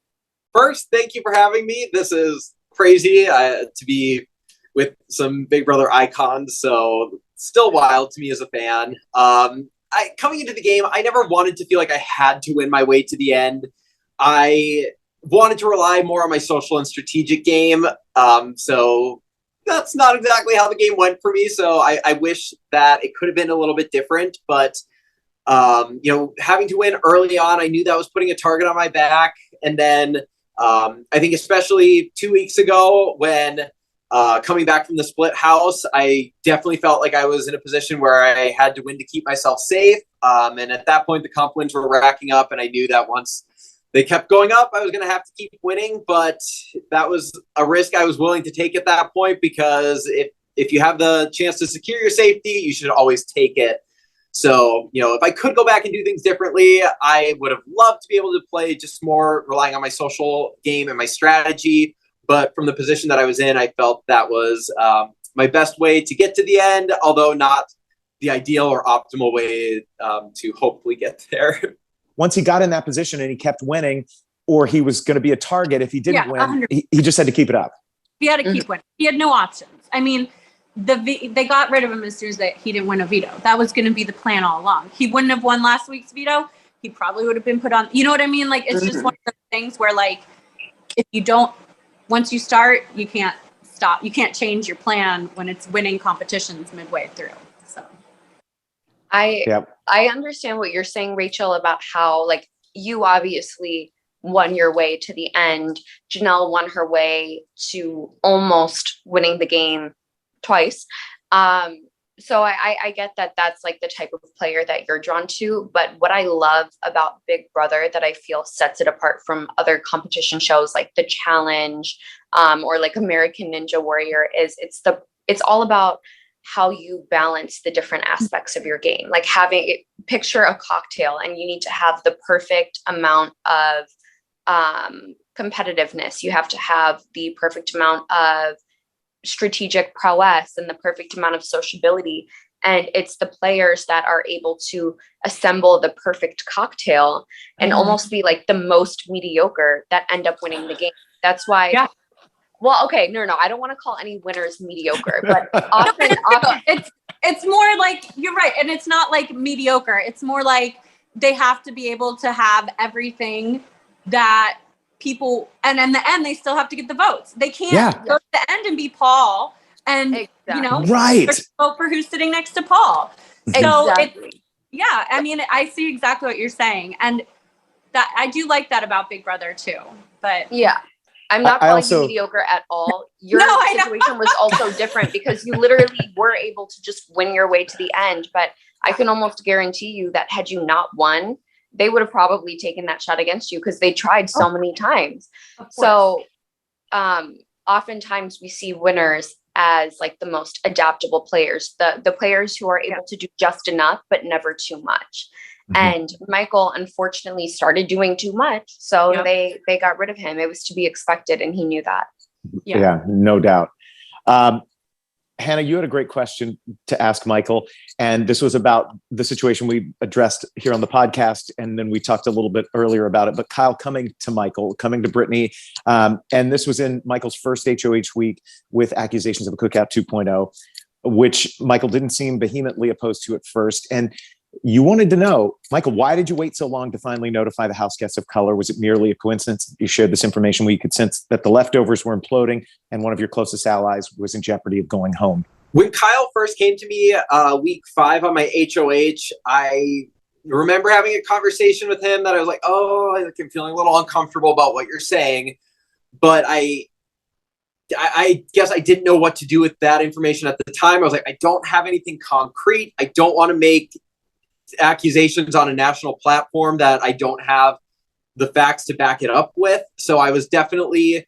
First, thank you for having me. This is crazy to be with some Big Brother icons. So still wild to me as a fan. Coming into the game, I never wanted to feel like I had to win my way to the end. I wanted to rely more on my social and strategic game. So that's not exactly how the game went for me. So I wish that it could have been a little bit different, but having to win early on, I knew that was putting a target on my back. And then I think especially 2 weeks ago when coming back from the split house, I definitely felt like I was in a position where I had to win to keep myself safe. And at that point, the comp wins were racking up, and I knew that once they kept going up, I was going to have to keep winning, but that was a risk I was willing to take at that point, because if you have the chance to secure your safety, you should always take it. So, if I could go back and do things differently, I would have loved to be able to play just more relying on my social game and my strategy. But from the position that I was in, I felt that was my best way to get to the end, although not the ideal or optimal way to hopefully get there. Once he got in that position and he kept winning, or he was going to be a target if he didn't win, he just had to keep it up. He had to keep winning. He had no options. I mean, they got rid of him as soon as he didn't win a veto. That was going to be the plan all along. He wouldn't have won last week's veto. He probably would have been put on. You know what I mean? Like, it's just one of those things where, like, if you don't, once you start, you can't stop. You can't change your plan when it's winning competitions midway through. So I understand what you're saying, Rachel, about how, like, you obviously won your way to the end. Janelle won her way to almost winning the game twice. So I get that that's like the type of player that you're drawn to. But what I love about Big Brother that I feel sets it apart from other competition shows like The Challenge or like American Ninja Warrior is it's all about how you balance the different aspects of your game. Like picture a cocktail, and you need to have the perfect amount of competitiveness. You have to have the perfect amount of strategic prowess and the perfect amount of sociability. And it's the players that are able to assemble the perfect cocktail and almost be like the most mediocre that end up winning the game. That's why. Yeah. Well, okay, no, I don't want to call any winners mediocre, but often it's more like, you're right, and it's not like mediocre. It's more like they have to be able to have everything that people, and in the end, they still have to get the votes. They can't go to the end and be Paul and vote for who's sitting next to Paul. So I mean, I see exactly what you're saying, and that I do like that about Big Brother too. But yeah. I'm not calling you mediocre at all. Your situation was also different because you literally were able to just win your way to the end. But I can almost guarantee you that had you not won, they would have probably taken that shot against you because they tried so many times. So oftentimes we see winners as like the most adaptable players, the players who are able to do just enough, but never too much. And Michael, unfortunately, started doing too much. So they got rid of him. It was to be expected. And he knew that. Yeah, no doubt. Hannah, you had a great question to ask Michael. And this was about the situation we addressed here on the podcast. And then we talked a little bit earlier about it. But Kyle coming to Michael, coming to Brittany. And this was in Michael's first HOH week with accusations of a Cookout 2.0, which Michael didn't seem vehemently opposed to at first. And you wanted to know, Michael, why did you wait so long to finally notify the house guests of color? Was it merely a coincidence that you shared this information where you could sense that the leftovers were imploding and one of your closest allies was in jeopardy of going home? When Kyle first came to me week 5 on my HOH, I remember having a conversation with him that I was like, I'm feeling a little uncomfortable about what you're saying. But I I guess I didn't know what to do with that information at the time. I was like, I don't have anything concrete. I don't want to make accusations on a national platform that I don't have the facts to back it up with. So I was definitely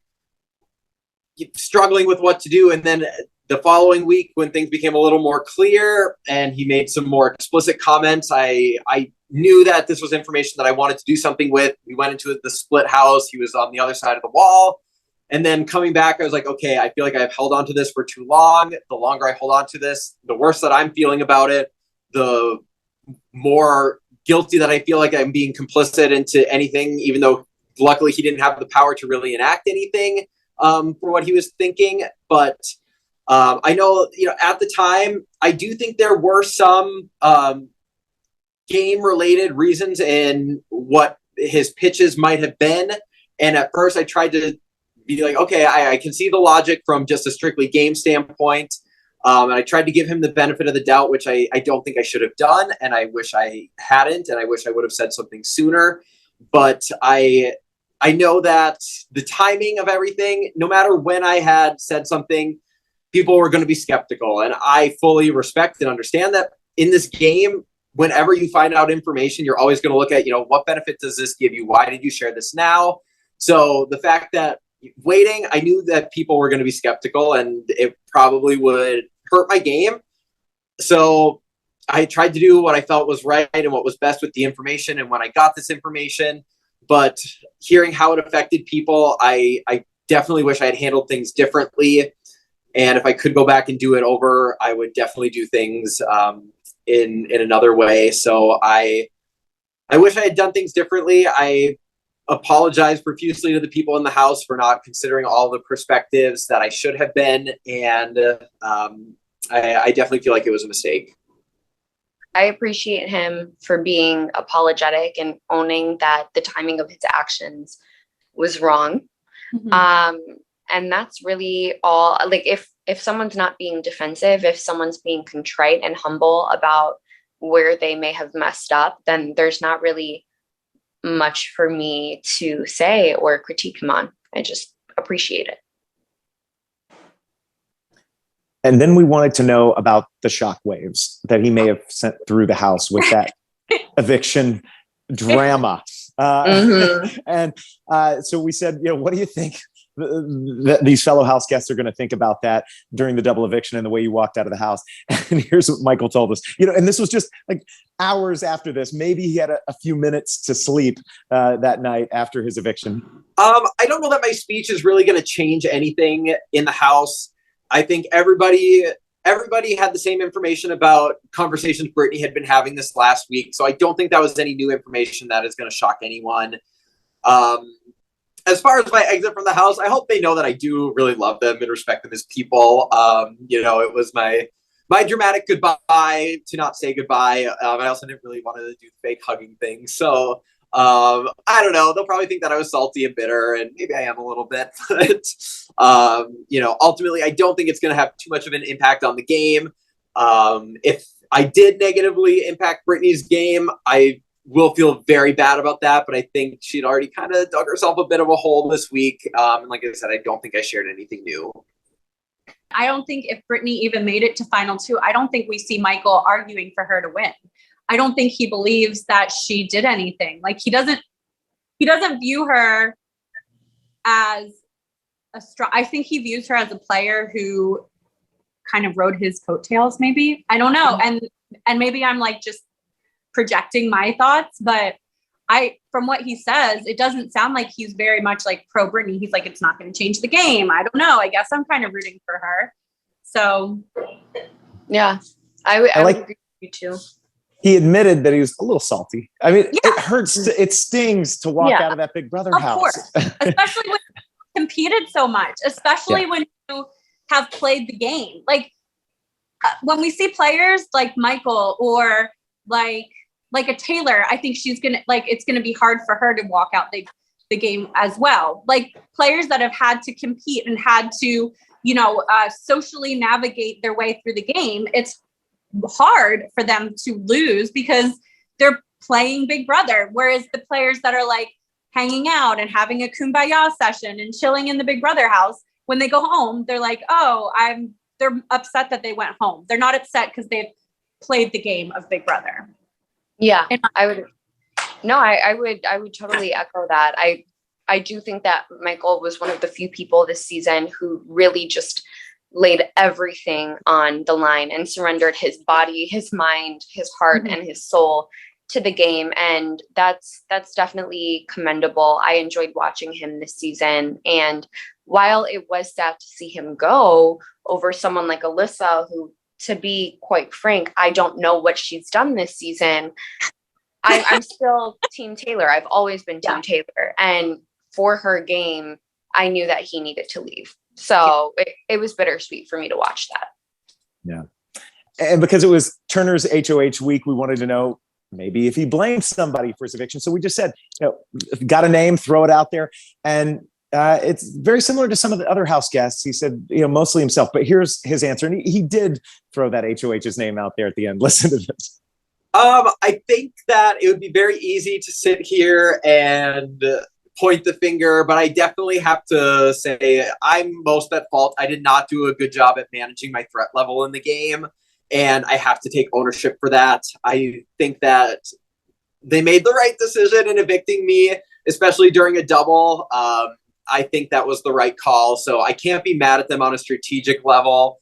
struggling with what to do. And then the following week, when things became a little more clear and he made some more explicit comments, I knew that this was information that I wanted to do something with. We went into the split house. He was on the other side of the wall. And then coming back, I was like, okay, I feel like I've held on to this for too long. The longer I hold on to this, the worse that I'm feeling about it, the more guilty that I feel like I'm being complicit into anything, even though luckily he didn't have the power to really enact anything for what he was thinking. But I know, at the time, I do think there were some game-related reasons in what his pitches might have been. And at first I tried to be like, okay, I can see the logic from just a strictly game standpoint. And I tried to give him the benefit of the doubt, which I don't think I should have done. And I wish I hadn't, and I wish I would have said something sooner. But I know that the timing of everything, no matter when I had said something, people were going to be skeptical. And I fully respect and understand that in this game, whenever you find out information, you're always going to look at, what benefit does this give you? Why did you share this now? So the fact that waiting, I knew that people were going to be skeptical and it probably would hurt my game. So I tried to do what I felt was right and what was best with the information. And when I got this information, but hearing how it affected people, I definitely wish I had handled things differently. And if I could go back and do it over, I would definitely do things in another way. So I wish I had done things differently. I apologize profusely to the people in the house for not considering all the perspectives that I should have been. And I definitely feel like it was a mistake. I appreciate him for being apologetic and owning that the timing of his actions was wrong. Mm-hmm. And that's really all. Like, if someone's not being defensive, if someone's being contrite and humble about where they may have messed up, then there's not really much for me to say or critique him on. I just appreciate it. And then we wanted to know about the shockwaves that he may have sent through the house with that eviction drama. Mm-hmm. And so we said, what do you think these fellow house guests are going to think about that during the double eviction and the way you walked out of the house? And here's what Michael told us, and this was just like hours after this. Maybe he had a few minutes to sleep that night after his eviction. I don't know that my speech is really going to change anything in the house. I think everybody had the same information about conversations Brittany had been having this last week. So I don't think that was any new information that is going to shock anyone. As far as my exit from the house, I hope they know that I do really love them and respect them as people. It was my dramatic goodbye to not say goodbye. I also didn't really want to do the fake hugging thing. So I don't know. They'll probably think that I was salty and bitter, and maybe I am a little bit. But, ultimately, I don't think it's going to have too much of an impact on the game. If I did negatively impact Brittany's game, I will feel very bad about that, but I think she'd already kind of dug herself a bit of a hole this week. And like I said, I don't think I shared anything new. I don't think if Brittany even made it to final two, I don't think we see Michael arguing for her to win. I don't think he believes that she did anything. Like, he doesn't view her as I think he views her as a player who kind of rode his coattails, maybe. I don't know. And maybe I'm like just projecting my thoughts, but from what he says, it doesn't sound like he's very much like pro Brittany. He's like, it's not going to change the game. I don't know. I guess I'm kind of rooting for her. So yeah, I would agree with you too. He admitted that he was a little salty. I mean, It hurts. It stings to walk out of that Big Brother house. Of course. Especially when you competed so much, especially when you have played the game. Like when we see players like Michael or like a Taylor, I think she's going to it's going to be hard for her to walk out the game as well. Like players that have had to compete and had to, socially navigate their way through the game. It's hard for them to lose because they're playing Big Brother. Whereas the players that are like hanging out and having a kumbaya session and chilling in the Big Brother house, when they go home, they're like, oh, they're upset that they went home. They're not upset because they've played the game of Big Brother. Yeah, I would totally echo that. I do think that Michael was one of the few people this season who really just laid everything on the line and surrendered his body, his mind, his heart, and his soul to the game. And that's definitely commendable. I enjoyed watching him this season. And while it was sad to see him go over someone like Alyssa, who, to be quite frank, I don't know what she's done this season, I'm still Team Taylor. I've always been Team Taylor. And for her game, I knew that he needed to leave. So it was bittersweet for me to watch that. Yeah. And because it was Turner's HOH week, we wanted to know maybe if he blamed somebody for his eviction. So we just said, if you got a name, throw it out there. And it's very similar to some of the other house guests. He said, mostly himself, but here's his answer. And he did throw that HOH's name out there at the end. Listen to this. I think that it would be very easy to sit here and point the finger, but I definitely have to say I'm most at fault. I did not do a good job at managing my threat level in the game, and I have to take ownership for that. I think that they made the right decision in evicting me, especially during a double. I think that was the right call, so I can't be mad at them on a strategic level.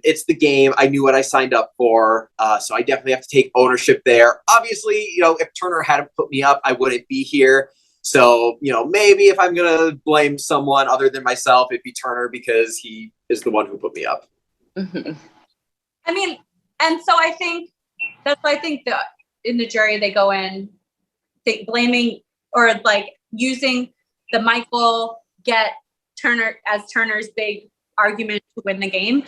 It's the game. I knew what I signed up for, so I definitely have to take ownership there. Obviously, if Turner hadn't put me up, I wouldn't be here. So, maybe if I'm going to blame someone other than myself, it'd be Turner because he is the one who put me up. Mm-hmm. I mean, and so I think that in the jury, they go in blaming or like using the Michael get Turner as Turner's big argument to win the game.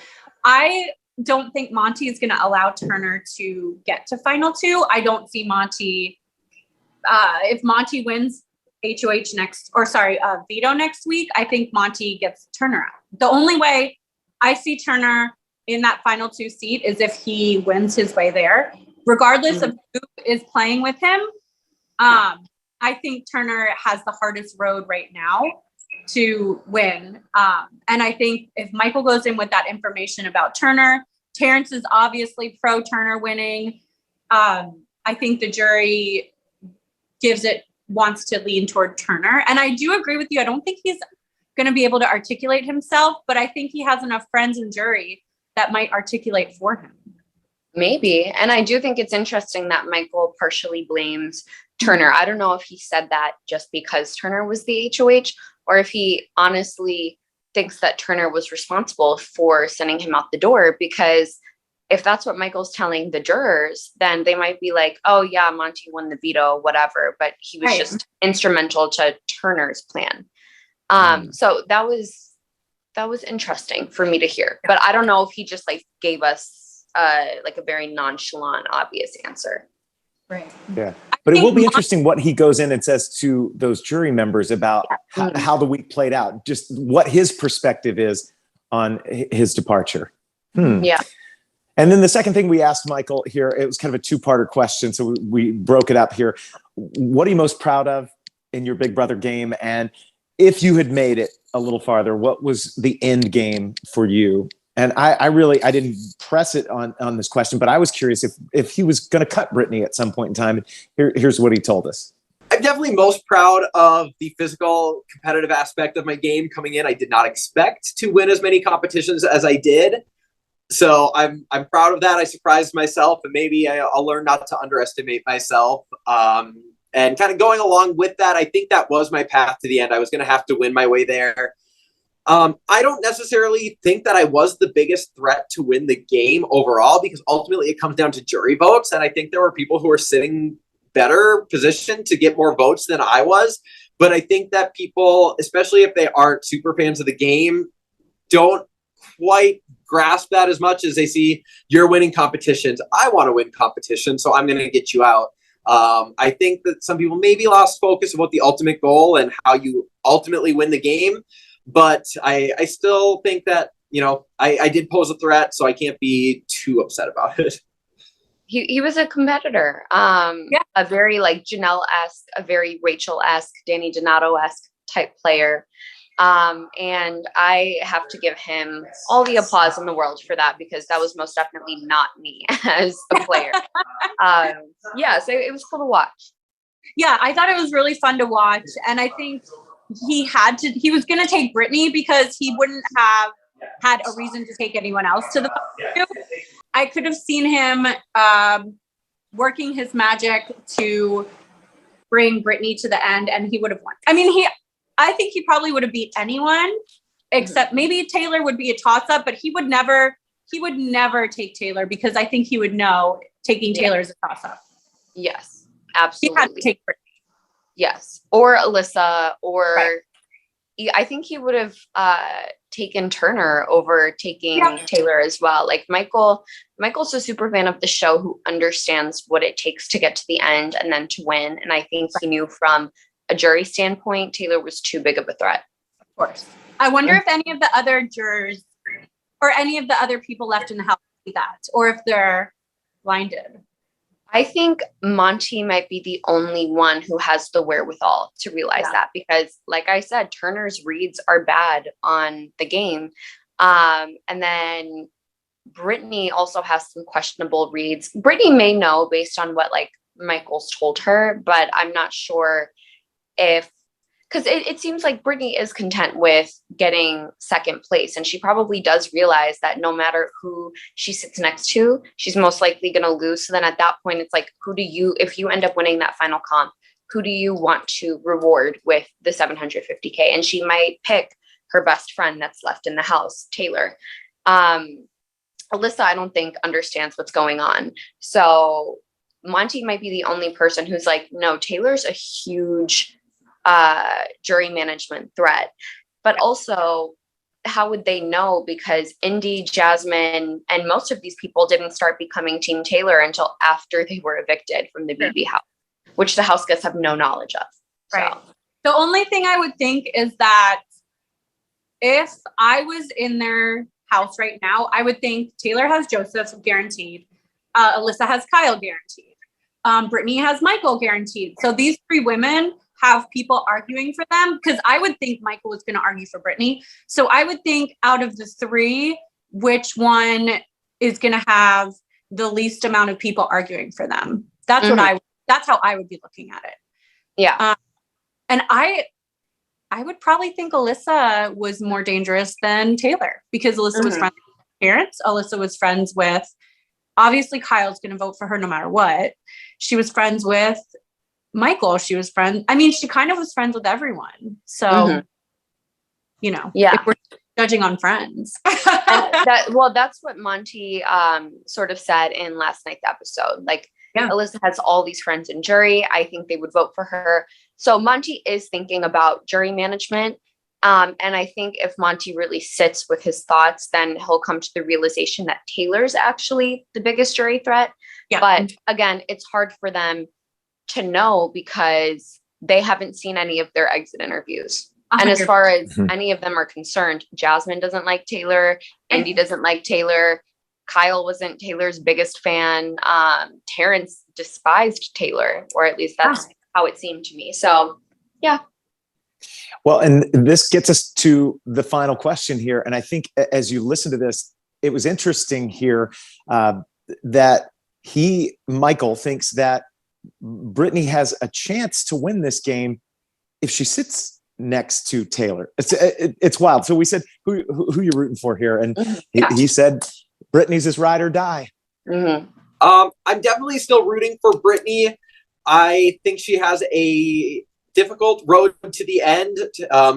I don't think Monty is going to allow Turner to get to final two. I don't see Monty, if Monty wins veto next week, I think Monty gets Turner out. The only way I see Turner in that final two seat is if he wins his way there, regardless of who is playing with him. I think Turner has the hardest road right now to win. And I think if Michael goes in with that information about Turner, Terrance is obviously pro Turner winning. I think the jury wants to lean toward Turner. And I do agree with you. I don't think he's going to be able to articulate himself, but I think he has enough friends in jury that might articulate for him. Maybe. And I do think it's interesting that Michael partially blames Turner. I don't know if he said that just because Turner was the HOH or if he honestly thinks that Turner was responsible for sending him out the door, because if that's what Michael's telling the jurors, then they might be like, oh yeah, Monty won the veto, whatever, but he was just instrumental to Turner's plan. So that was interesting for me to hear, but I don't know if he just like gave us like a very nonchalant, obvious answer. Right. Yeah. But it will be interesting what he goes in and says to those jury members about how the week played out, just what his perspective is on his departure. Yeah. And then the second thing we asked Michael here, it was kind of a two-parter question, so we broke it up here. What are you most proud of in your Big Brother game? And if you had made it a little farther, what was the end game for you? And I didn't press it on this question, but I was curious if he was going to cut Brittany at some point in time. Here's what he told us. I'm definitely most proud of the physical competitive aspect of my game coming in. I did not expect to win as many competitions as I did. So I'm proud of that. I surprised myself, and maybe I'll learn not to underestimate myself. And kind of going along with that, I think that was my path to the end. I was going to have to win my way there. I don't necessarily think that I was the biggest threat to win the game overall, because ultimately it comes down to jury votes. And I think there were people who were sitting better positioned to get more votes than I was. But I think that people, especially if they aren't super fans of the game, don't quite grasp that as much as they see you're winning competitions. I want to win competitions, so I'm going to get you out. I think that some people maybe lost focus about the ultimate goal and how you ultimately win the game. But I still think that, I did pose a threat, so I can't be too upset about it. He was a competitor, a very like Janelle-esque, a very Rachel-esque, Danny Donato-esque type player. And I have to give him all the applause in the world for that, because that was most definitely not me as a player. Yeah, so it was cool to watch. Yeah, I thought it was really fun to watch. And I think he was going to take Brittany because he wouldn't have had a reason to take anyone else to the final two. I could have seen him working his magic to bring Brittany to the end, and he would have won. I mean, I think he probably would have beat anyone, except maybe Taylor would be a toss-up, but he would never take Taylor, because I think he would know taking Taylor is a toss-up. Yes, absolutely. He had to take Brittany. Yes, or Alyssa, or I think he would have taken Turner over taking Taylor as well. Like Michael's a super fan of the show who understands what it takes to get to the end and then to win. And I think he knew from a jury standpoint, Taylor was too big of a threat. Of course. I wonder if any of the other jurors or any of the other people left in the house see that, or if they're blinded. I think Monty might be the only one who has the wherewithal to realize that, because like I said, Turner's reads are bad on the game. And then Brittany also has some questionable reads. Brittany may know based on what like Michael's told her, but I'm not sure if, because it seems like Brittany is content with getting second place. And she probably does realize that no matter who she sits next to, she's most likely going to lose. So then at that point, it's like, if you end up winning that final comp, who do you want to reward with the $750K? And she might pick her best friend that's left in the house, Taylor. Alyssa, I don't think understands what's going on. So Monty might be the only person who's like, no, Taylor's a huge jury management threat. But also, how would they know? Because Indy, Jasmine, and most of these people didn't start becoming Team Taylor until after they were evicted from the BB house, which the house guests have no knowledge of. Right. So. The only thing I would think is that if I was in their house right now, I would think Taylor has Joseph guaranteed. Alyssa has Kyle guaranteed. Brittany has Michael guaranteed. So these three women have people arguing for them, because I would think Michael was going to argue for Brittany. So I would think out of the three, which one is going to have the least amount of people arguing for them? That's that's how I would be looking at it. Yeah. And I would probably think Alyssa was more dangerous than Taylor, because Alyssa was friends with Terrance. Alyssa was friends with, obviously Kyle's going to vote for her no matter what. She was friends with Michael. She kind of was friends with everyone. So, if we're judging on friends. That's what Monty sort of said in last night's episode. Like, Alyssa has all these friends in jury. I think they would vote for her. So Monty is thinking about jury management. And I think if Monty really sits with his thoughts, then he'll come to the realization that Taylor's actually the biggest jury threat. Yeah. But again, it's hard for them to know because they haven't seen any of their exit interviews. 100%. And as far as any of them are concerned, Jasmine doesn't like Taylor. Indy doesn't like Taylor. Kyle wasn't Taylor's biggest fan. Terrance despised Taylor, or at least that's how it seemed to me. So, yeah. Well, and this gets us to the final question here. And I think as you listen to this, it was interesting here that Michael thinks that Brittany has a chance to win this game if she sits next to Taylor. It's wild. So we said, who you rooting for here? And he said, Brittany's his ride or die. I'm definitely still rooting for Brittany. I think she has a difficult road to the end,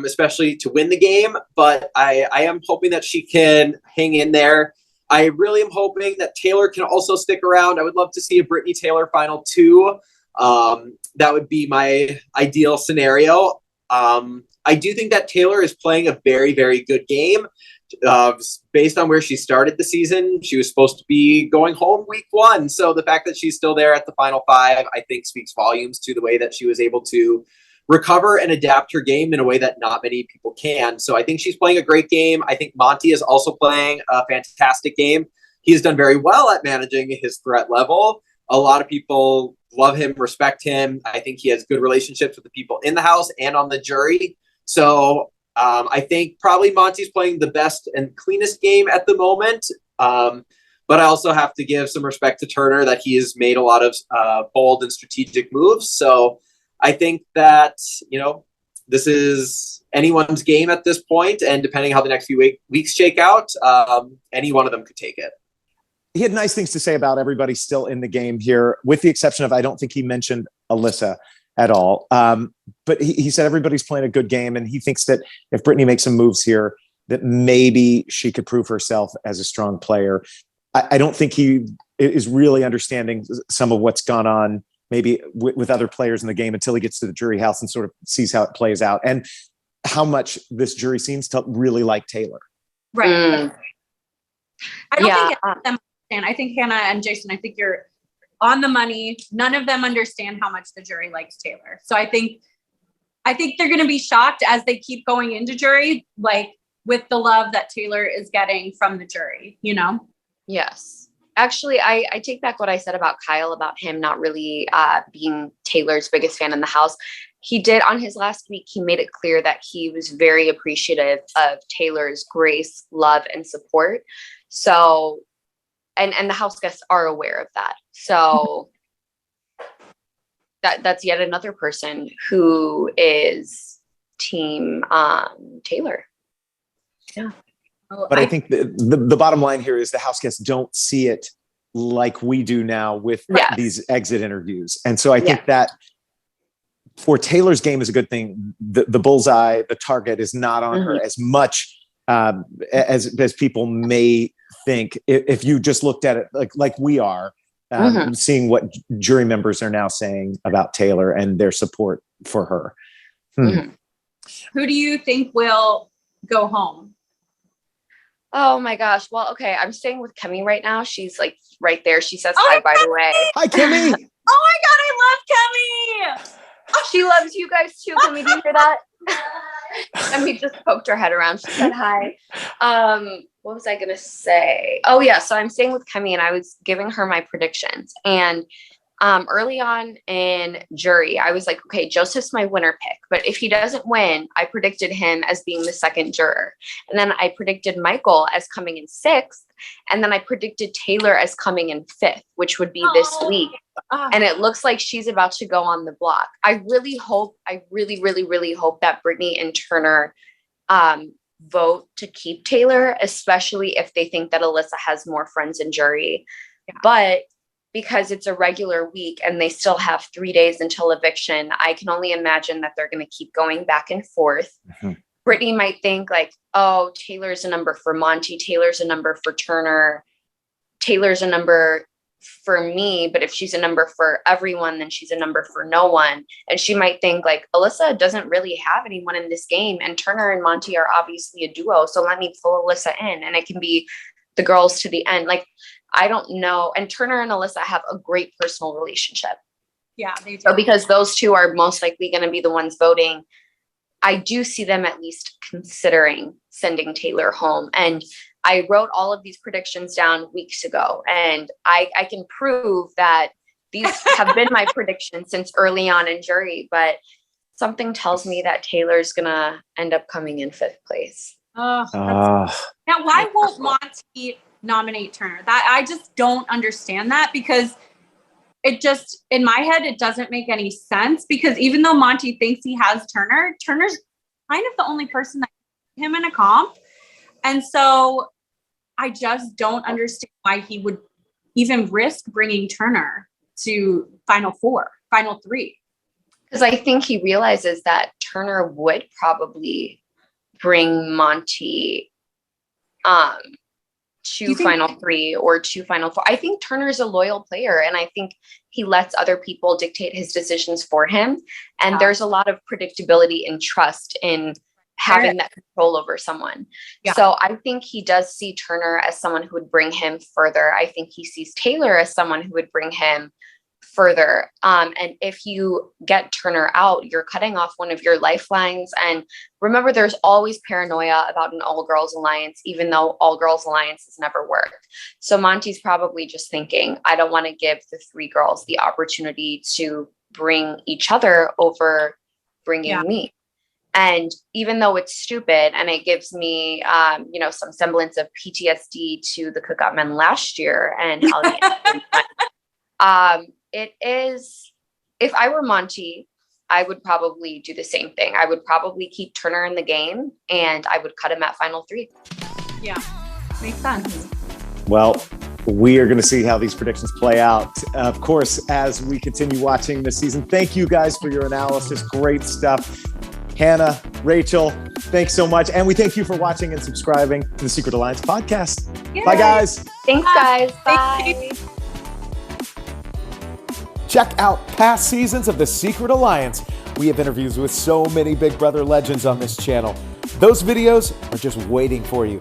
especially to win the game. But I am hoping that she can hang in there. I really am hoping that Taylor can also stick around. I would love to see a Brittany Taylor final two. That would be my ideal scenario. I do think that Taylor is playing a very, very good game. Based on where she started the season, she was supposed to be going home week one. So the fact that she's still there at the final five, I think speaks volumes to the way that she was able to recover and adapt her game in a way that not many people can. So I think she's playing a great game. I think Monty is also playing a fantastic game. He's done very well at managing his threat level. A lot of people love him, respect him. I think he has good relationships with the people in the house and on the jury. So I think probably Monty's playing the best and cleanest game at the moment. But I also have to give some respect to Turner that he has made a lot of bold and strategic moves. So I think that, this is anyone's game at this point, and depending how the next few weeks shake out, any one of them could take it. He had nice things to say about everybody still in the game here, with the exception of, I don't think he mentioned Alyssa at all. But he said everybody's playing a good game, and he thinks that if Brittany makes some moves here, that maybe she could prove herself as a strong player. I don't think he is really understanding some of what's gone on maybe with other players in the game until he gets to the jury house and sort of sees how it plays out and how much this jury seems to really like Taylor. Right. I don't think any of them understand. I think Hannah and Jason, I think you're on the money. None of them understand how much the jury likes Taylor. So I think they're going to be shocked as they keep going into jury, like with the love that Taylor is getting from the jury, Yes. Actually, I take back what I said about Kyle, about him not really being Taylor's biggest fan in the house. He did on his last week, he made it clear that he was very appreciative of Taylor's grace, love, and support. So, and the house guests are aware of that. So that's yet another person who is team Taylor. Yeah. But I think the bottom line here is the house guests don't see it like we do now with these exit interviews. And so I think that for Taylor's game is a good thing. The bullseye, the target is not on her as much as people may think. If you just looked at it like we are, seeing what jury members are now saying about Taylor and their support for her. Who do you think will go home? Oh my gosh. Well, okay. I'm staying with Kemi right now. She's like right there. She says hi, by the way. Hi, Kemi. Oh my God. I love Kemi. She loves you guys too. Kemi, do you hear that? And we just poked her head around. She said hi. What was I going to say? Oh yeah. So I'm staying with Kemi and I was giving her my predictions, and early on in jury, I was like, okay, Joseph's my winner pick, but if he doesn't win, I predicted him as being the second juror. And then I predicted Michael as coming in sixth. And then I predicted Taylor as coming in fifth, which would be this week. And it looks like she's about to go on the block. I really hope, I really, really, really hope that Brittany and Turner vote to keep Taylor, especially if they think that Alyssa has more friends in jury. Yeah. But because it's a regular week and they still have 3 days until eviction, I can only imagine that they're going to keep going back and forth. Brittany might think like, oh, Taylor's a number for Monty. Taylor's a number for Turner. Taylor's a number for me. But if she's a number for everyone, then she's a number for no one. And she might think like, Alyssa doesn't really have anyone in this game. And Turner and Monty are obviously a duo. So let me pull Alyssa in and it can be the girls to the end. Like, I don't know. And Turner and Alyssa have a great personal relationship. Yeah, they do. So because those two are most likely going to be the ones voting, I do see them at least considering sending Taylor home. And I wrote all of these predictions down weeks ago, and I can prove that these have been my predictions since early on in jury, but something tells me that Taylor's going to end up coming in fifth place. Now, why won't Monty nominate Turner? That I just don't understand that, because it just, in my head, it doesn't make any sense, because even though Monty thinks he has Turner, Turner's kind of the only person that has him in a comp. And so I just don't understand why he would even risk bringing Turner to final three. Because I think he realizes that Turner would probably bring Monty to final three or to final four. I think Turner is a loyal player, and I think he lets other people dictate his decisions for him. And there's a lot of predictability and trust in having that control over someone. Yeah. So I think he does see Turner as someone who would bring him further. I think he sees Taylor as someone who would bring him further. And if you get Turner out, you're cutting off one of your lifelines. And remember, there's always paranoia about an all-girls alliance, even though all-girls alliances never work. So Monty's probably just thinking, I don't want to give the three girls the opportunity to bring each other over bringing me. And even though it's stupid and it gives me, some semblance of PTSD to the Cookout Men last year and how it is, if I were Monty, I would probably do the same thing. I would probably keep Turner in the game and I would cut him at final 3. Yeah, makes sense. Well, we are going to see how these predictions play out, of course, as we continue watching this season. Thank you guys for your analysis. Great stuff. Hannah, Rachel, thanks so much. And we thank you for watching and subscribing to the Secret Alliance podcast. Yay. Bye, guys. Thanks, guys. Bye. Check out past seasons of the Secret Alliance. We have interviews with so many Big Brother legends on this channel. Those videos are just waiting for you.